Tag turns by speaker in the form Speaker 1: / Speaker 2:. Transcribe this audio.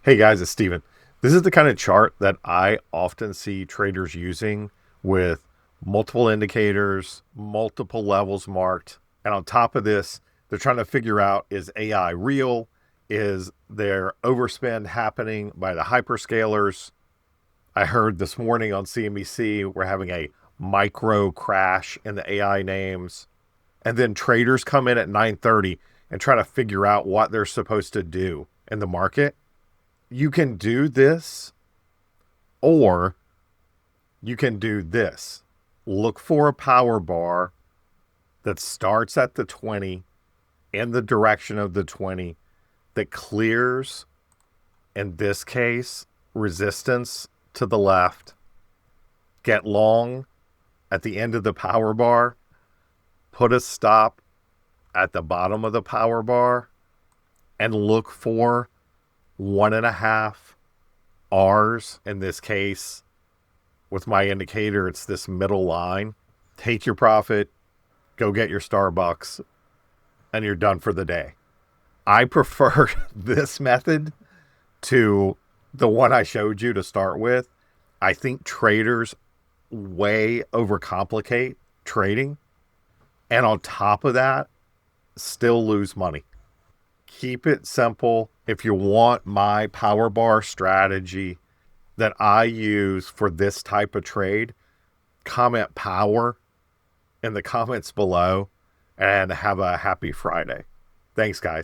Speaker 1: Hey guys, it's Steven. This is the kind of chart that I often see traders using with multiple indicators, multiple levels marked. And on top of this, they're trying to figure out, is AI real? Is there overspend happening by the hyperscalers? I heard this morning on CNBC we're having a micro crash in the AI names. And then traders come in at 9:30 and try to figure out what they're supposed to do in the market. You can do this, or you can do this. Look for a power bar that starts at the 20 in the direction of the 20 that clears, in this case, resistance to the left. Get long at the end of the power bar. Put a stop at the bottom of the power bar and look for 1.5 R's in this case. With my indicator, it's this middle line. Take your profit, go get your Starbucks, and you're done for the day. I prefer this method to the one I showed you to start with. I think traders way overcomplicate trading, and on top of that, still lose money. Keep it simple. If you want my power bar strategy that I use for this type of trade, comment power in the comments below and have a happy Friday. Thanks, guys.